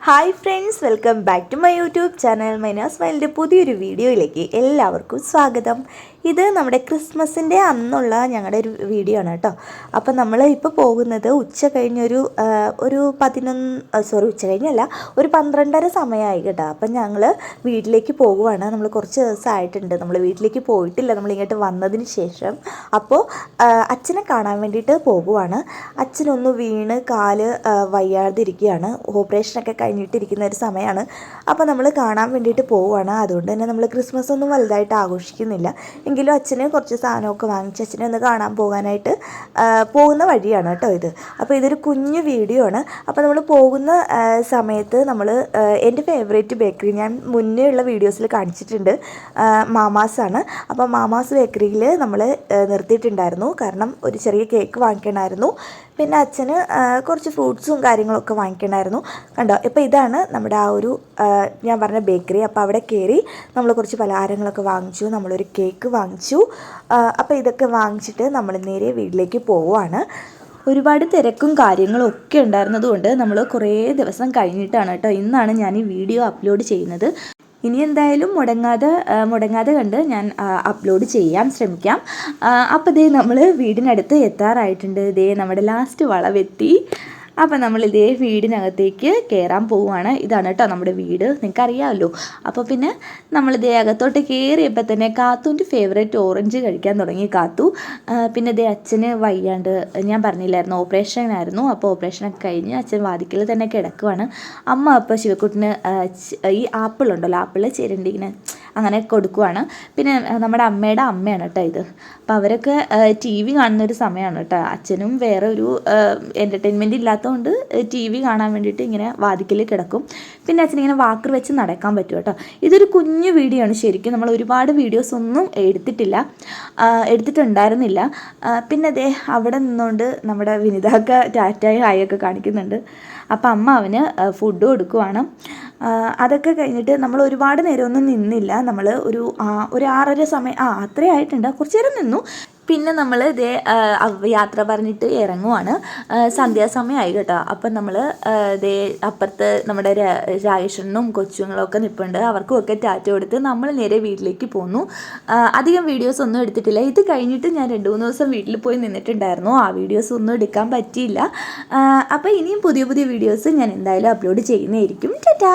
Hi friends, welcome back to my YouTube channel. മൈനാസ് സ്മൈലിൻ്റെ പുതിയൊരു വീഡിയോയിലേക്ക് എല്ലാവർക്കും സ്വാഗതം. ഇത് നമ്മുടെ ക്രിസ്മസിൻ്റെ അന്നുള്ള ഞങ്ങളുടെ ഒരു വീഡിയോ ആണ് കേട്ടോ. അപ്പം നമ്മൾ ഇപ്പോൾ പോകുന്നത് ഉച്ച കഴിഞ്ഞൊരു ഉച്ച കഴിഞ്ഞല്ല, ഒരു 12:30 സമയമായി കേട്ടോ. അപ്പം ഞങ്ങൾ വീട്ടിലേക്ക് പോകുവാണ്. നമ്മൾ കുറച്ച് ദിവസമായിട്ടുണ്ട് നമ്മൾ വീട്ടിലേക്ക് പോയിട്ടില്ല, നമ്മളിങ്ങോട്ട് വന്നതിന് ശേഷം. അപ്പോൾ അച്ഛനെ കാണാൻ വേണ്ടിയിട്ട് പോകുവാണ്. അച്ഛനൊന്ന് വീണ് കാല് വയ്യാതിരിക്കുകയാണ്, ഓപ്പറേഷനൊക്കെ കഴിഞ്ഞിട്ടിരിക്കുന്ന ഒരു സമയമാണ്. അപ്പോൾ നമ്മൾ കാണാൻ വേണ്ടിയിട്ട് പോവുകയാണ്. അതുകൊണ്ട് തന്നെ നമ്മൾ ക്രിസ്മസ് ഒന്നും വലുതായിട്ട് ആഘോഷിക്കുന്നില്ല. എങ്കിലും അച്ഛന് കുറച്ച് സാധനമൊക്കെ വാങ്ങിച്ച് അച്ഛനെ ഒന്ന് കാണാൻ പോകാനായിട്ട് പോകുന്ന വഴിയാണ് കേട്ടോ ഇത്. അപ്പോൾ ഇതൊരു കുഞ്ഞു വീഡിയോ ആണ്. അപ്പോൾ നമ്മൾ പോകുന്ന സമയത്ത് നമ്മൾ എൻ്റെ ഫേവറേറ്റ് ബേക്കറി ഞാൻ മുന്നേ ഉള്ള വീഡിയോസിൽ കാണിച്ചിട്ടുണ്ട്, മാമാസാണ്. അപ്പോൾ മാമാസ് ബേക്കറിയിൽ നമ്മൾ നിർത്തിയിട്ടുണ്ടായിരുന്നു, കാരണം ഒരു ചെറിയ കേക്ക് വാങ്ങിക്കണമായിരുന്നു. പിന്നെ അച്ഛന് കുറച്ച് ഫ്രൂട്ട്സും കാര്യങ്ങളൊക്കെ വാങ്ങിക്കണമായിരുന്നു. കണ്ടോ, ഇപ്പോൾ ഇതാണ് നമ്മുടെ ആ ഒരു ഞാൻ പറഞ്ഞ ബേക്കറി. അപ്പോൾ അവിടെ കയറി നമ്മൾ കുറച്ച് പലഹാരങ്ങളൊക്കെ വാങ്ങിച്ചു, നമ്മളൊരു കേക്ക് വാങ്ങിച്ചു. അപ്പോൾ ഇതൊക്കെ വാങ്ങിച്ചിട്ട് നമ്മൾ നേരെ വീട്ടിലേക്ക് പോവുകയാണ്. ഒരുപാട് തിരക്കും കാര്യങ്ങളും ഒക്കെ ഉണ്ടായിരുന്നതുകൊണ്ട് നമ്മൾ കുറേ ദിവസം കഴിഞ്ഞിട്ടാണ് കേട്ടോ ഇന്നാണ് ഞാൻ ഈ വീഡിയോ അപ്ലോഡ് ചെയ്യുന്നത്. ഇനി എന്തായാലും മുടങ്ങാതെ കണ്ട് ഞാൻ അപ്ലോഡ് ചെയ്യാൻ ശ്രമിക്കാം. അപ്പോൾ ദേ നമ്മൾ വീടിനടുത്ത് എത്താറായിട്ടുണ്ട്. ദേ നമ്മുടെ ലാസ്റ്റ് വളവെത്തി. അപ്പം നമ്മളിതേ വീടിനകത്തേക്ക് കയറാൻ പോവുകയാണ്. ഇതാണ് കേട്ടോ നമ്മുടെ വീട്, നിങ്ങൾക്കറിയാമല്ലോ. അപ്പോൾ പിന്നെ നമ്മളിതേ അകത്തോട്ട് കയറിയപ്പോൾ തന്നെ കാത്തുവിൻ്റെ ഫേവറേറ്റ് ഓറഞ്ച് കഴിക്കാൻ തുടങ്ങി കാത്തു. പിന്നെ ഇതേ അച്ഛന് വയ്യാണ്ട്, ഞാൻ പറഞ്ഞില്ലായിരുന്നു, ഓപ്പറേഷനായിരുന്നു. അപ്പോൾ ഓപ്പറേഷനൊക്കെ കഴിഞ്ഞ് അച്ഛൻ വാതിക്കൽ തന്നെ കിടക്കുവാണ്. അമ്മ അപ്പോൾ ശിവക്കുട്ടിന് ഈ ആപ്പിളുണ്ടല്ലോ, ആപ്പിൾ ചിരണ്ടിങ്ങനെ അങ്ങനെ കൊടുക്കുവാണ്. പിന്നെ നമ്മുടെ അമ്മയുടെ അമ്മയാണ് കേട്ടോ ഇത്. അപ്പോൾ അവരൊക്കെ TV കാണുന്നൊരു സമയമാണ് കേട്ടോ. അച്ഛനും വേറെ ഒരു എൻ്റർടൈൻമെൻറ്റ് ഇല്ലാത്തതുകൊണ്ട് TV കാണാൻ വേണ്ടിയിട്ട് ഇങ്ങനെ വാതിക്കൽ കിടക്കും. പിന്നെ അച്ഛനിങ്ങനെ വാക്കർ വെച്ച് നടക്കാൻ പറ്റും കേട്ടോ. ഇതൊരു കുഞ്ഞു വീഡിയോ ആണ് ശരിക്കും. നമ്മൾ ഒരുപാട് വീഡിയോസ് ഒന്നും എടുത്തിട്ടുണ്ടായിരുന്നില്ല. പിന്നെ ദേ അവിടെ നിന്നുകൊണ്ട് നമ്മുടെ വിനിതാക്ക ടാറ്റായും ഹായൊക്കെ കാണിക്കുന്നുണ്ട്. അപ്പം അമ്മ അവന് ഫുഡ് കൊടുക്കുവാണ്. അതൊക്കെ കഴിഞ്ഞിട്ട് നമ്മൾ ഒരുപാട് നേരമൊന്നും നിന്നില്ല. നമ്മൾ ഒരു 6:30 സമയം അത്രേ ആയിട്ടുണ്ട്, കുറച്ച് നേരം നിന്നു. പിന്നെ നമ്മൾ ഇതേ യാത്ര പറഞ്ഞിട്ട് ഇറങ്ങുവാണ്. സന്ധ്യാസമയമായി കേട്ടോ. അപ്പം നമ്മൾ ഇതേ അപ്പുറത്ത് നമ്മുടെ രാജേഷനും കൊച്ചുങ്ങളൊക്കെ നിൽപ്പുണ്ട്. അവർക്കും ഒക്കെ ടാറ്റ കൊടുത്ത് നമ്മൾ നേരെ വീട്ടിലേക്ക് പോന്നു. അധികം വീഡിയോസ് ഒന്നും എടുത്തിട്ടില്ല. ഇത് കഴിഞ്ഞിട്ട് ഞാൻ 2-3 ദിവസം വീട്ടിൽ പോയി നിന്നിട്ടുണ്ടായിരുന്നു. ആ വീഡിയോസ് ഒന്നും എടുക്കാൻ പറ്റിയില്ല. അപ്പോൾ ഇനിയും പുതിയ വീഡിയോസ് ഞാൻ എന്തായാലും അപ്ലോഡ് ചെയ്യുന്നതായിരിക്കും. ടാറ്റാ.